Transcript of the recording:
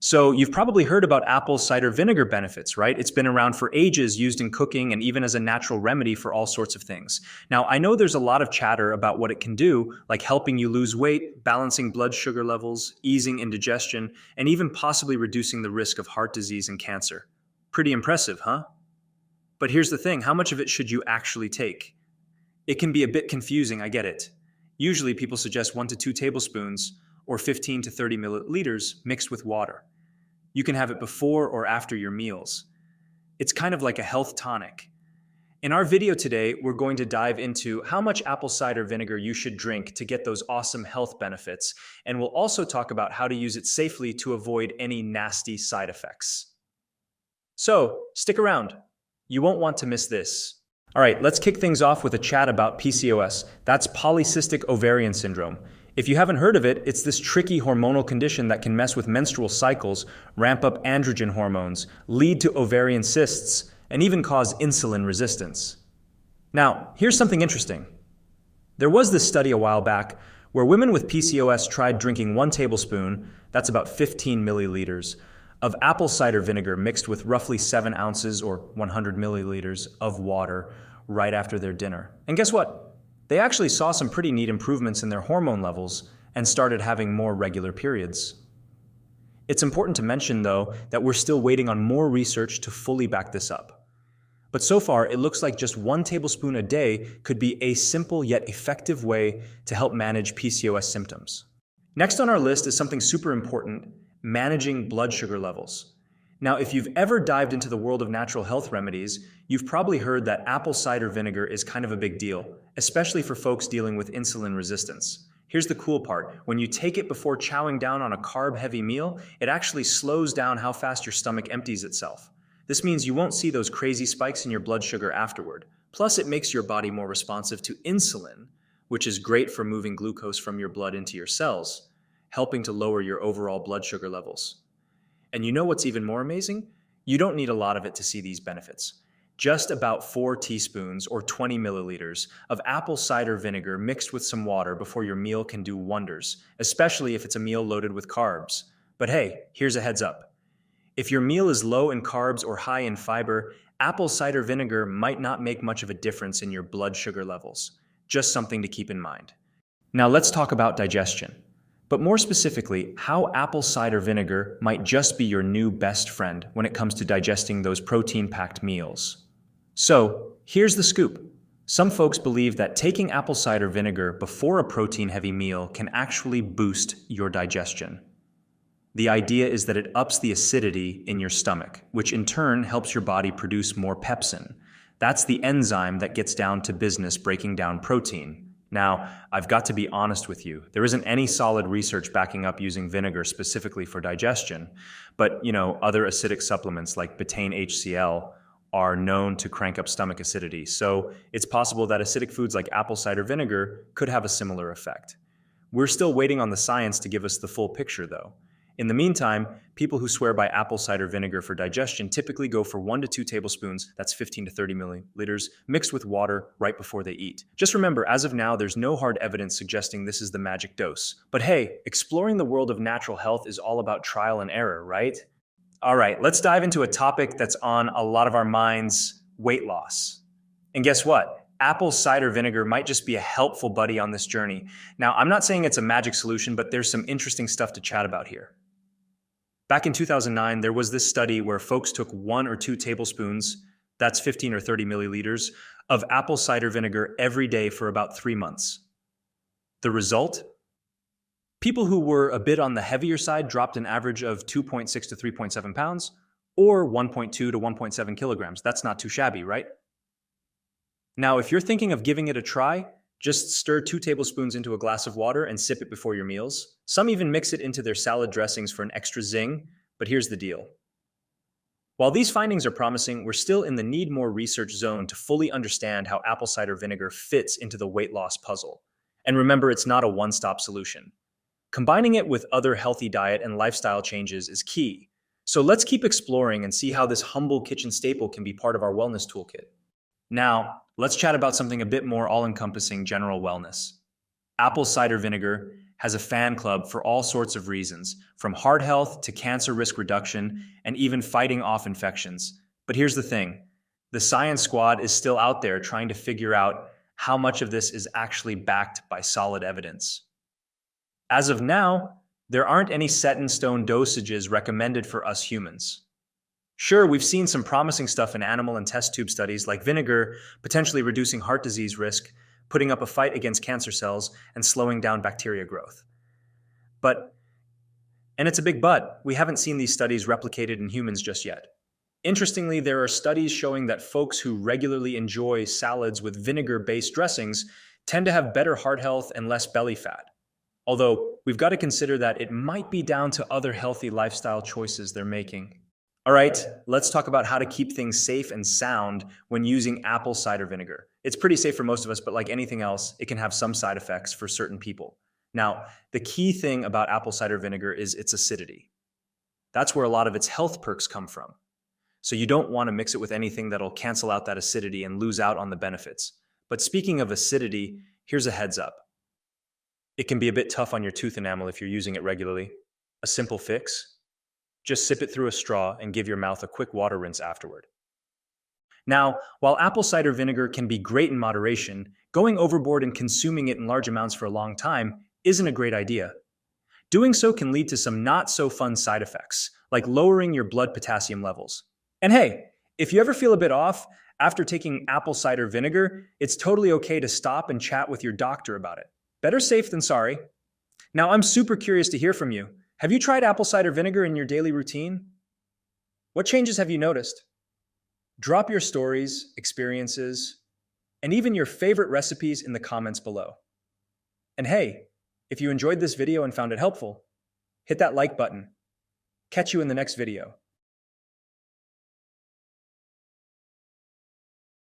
So you've probably heard about apple cider vinegar benefits, right? It's been around for ages, used in cooking and even as a natural remedy for all sorts of things. Now, I know there's a lot of chatter about what it can do, like helping you lose weight, balancing blood sugar levels, easing indigestion, and even possibly reducing the risk of heart disease and cancer. Pretty impressive, huh? But here's the thing, how much of it should you actually take? It can be a bit confusing, I get it. Usually people suggest 1 to 2 tablespoons or 15 to 30 milliliters mixed with water. You can have it before or after your meals. It's kind of like a health tonic. In our video today, we're going to dive into how much apple cider vinegar you should drink to get those awesome health benefits, and we'll also talk about how to use it safely to avoid any nasty side effects. So, stick around. You won't want to miss this. All right, let's kick things off with a chat about PCOS. That's polycystic ovarian syndrome. If you haven't heard of it, it's this tricky hormonal condition that can mess with menstrual cycles, ramp up androgen hormones, lead to ovarian cysts, and even cause insulin resistance. Now, here's something interesting. There was this study a while back where women with PCOS tried drinking 1 tablespoon, that's about 15 milliliters, of apple cider vinegar mixed with roughly 7 ounces or 100 milliliters of water right after their dinner. And guess what? They actually saw some pretty neat improvements in their hormone levels and started having more regular periods. It's important to mention, though, that we're still waiting on more research to fully back this up. But so far, it looks like just 1 tablespoon a day could be a simple yet effective way to help manage PCOS symptoms. Next on our list is something super important: managing blood sugar levels. Now, if you've ever dived into the world of natural health remedies, you've probably heard that apple cider vinegar is kind of a big deal, especially for folks dealing with insulin resistance. Here's the cool part. When you take it before chowing down on a carb-heavy meal, it actually slows down how fast your stomach empties itself. This means you won't see those crazy spikes in your blood sugar afterward. Plus, it makes your body more responsive to insulin, which is great for moving glucose from your blood into your cells, helping to lower your overall blood sugar levels. And you know what's even more amazing? You don't need a lot of it to see these benefits. Just about 4 teaspoons or 20 milliliters of apple cider vinegar mixed with some water before your meal can do wonders, especially if it's a meal loaded with carbs. But hey, here's a heads up. If your meal is low in carbs or high in fiber, apple cider vinegar might not make much of a difference in your blood sugar levels. Just something to keep in mind. Now let's talk about digestion. But more specifically, how apple cider vinegar might just be your new best friend when it comes to digesting those protein-packed meals. So, here's the scoop. Some folks believe that taking apple cider vinegar before a protein-heavy meal can actually boost your digestion. The idea is that it ups the acidity in your stomach, which in turn helps your body produce more pepsin. That's the enzyme that gets down to business breaking down protein. Now, I've got to be honest with you. There isn't any solid research backing up using vinegar specifically for digestion, but other acidic supplements like betaine HCl are known to crank up stomach acidity. So it's possible that acidic foods like apple cider vinegar could have a similar effect. We're still waiting on the science to give us the full picture, though. In the meantime, people who swear by apple cider vinegar for digestion typically go for 1 to 2 tablespoons, that's 15 to 30 milliliters, mixed with water right before they eat. Just remember, as of now, there's no hard evidence suggesting this is the magic dose. But hey, exploring the world of natural health is all about trial and error, right? All right, let's dive into a topic that's on a lot of our minds: weight loss. And guess what? Apple cider vinegar might just be a helpful buddy on this journey. Now, I'm not saying it's a magic solution, but there's some interesting stuff to chat about here. Back in 2009, there was this study where folks took 1 or 2 tablespoons, that's 15 or 30 milliliters, of apple cider vinegar every day for about 3 months. The result? People who were a bit on the heavier side dropped an average of 2.6 to 3.7 pounds, or 1.2 to 1.7 kilograms. That's not too shabby, right? Now, if you're thinking of giving it a try, just stir 2 tablespoons into a glass of water and sip it before your meals. Some even mix it into their salad dressings for an extra zing, but here's the deal. While these findings are promising, we're still in the need more research zone to fully understand how apple cider vinegar fits into the weight loss puzzle. And remember, it's not a one-stop solution. Combining it with other healthy diet and lifestyle changes is key. So let's keep exploring and see how this humble kitchen staple can be part of our wellness toolkit. Now, let's chat about something a bit more all-encompassing: general wellness. Apple cider vinegar has a fan club for all sorts of reasons, from heart health to cancer risk reduction and even fighting off infections. But here's the thing. The science squad is still out there trying to figure out how much of this is actually backed by solid evidence. As of now, there aren't any set-in-stone dosages recommended for us humans. Sure, we've seen some promising stuff in animal and test tube studies like vinegar potentially reducing heart disease risk, putting up a fight against cancer cells, and slowing down bacteria growth. And it's a big but, we haven't seen these studies replicated in humans just yet. Interestingly, there are studies showing that folks who regularly enjoy salads with vinegar-based dressings tend to have better heart health and less belly fat. Although, we've got to consider that it might be down to other healthy lifestyle choices they're making. All right, let's talk about how to keep things safe and sound when using apple cider vinegar. It's pretty safe for most of us, but like anything else, it can have some side effects for certain people. Now, the key thing about apple cider vinegar is its acidity. That's where a lot of its health perks come from. So you don't want to mix it with anything that'll cancel out that acidity and lose out on the benefits. But speaking of acidity, here's a heads up. It can be a bit tough on your tooth enamel if you're using it regularly. A simple fix? Just sip it through a straw and give your mouth a quick water rinse afterward. Now, while apple cider vinegar can be great in moderation, going overboard and consuming it in large amounts for a long time isn't a great idea. Doing so can lead to some not-so-fun side effects, like lowering your blood potassium levels. And hey, if you ever feel a bit off after taking apple cider vinegar, it's totally okay to stop and chat with your doctor about it. Better safe than sorry. Now, I'm super curious to hear from you. Have you tried apple cider vinegar in your daily routine? What changes have you noticed? Drop your stories, experiences, and even your favorite recipes in the comments below. And hey, if you enjoyed this video and found it helpful, hit that like button. Catch you in the next video.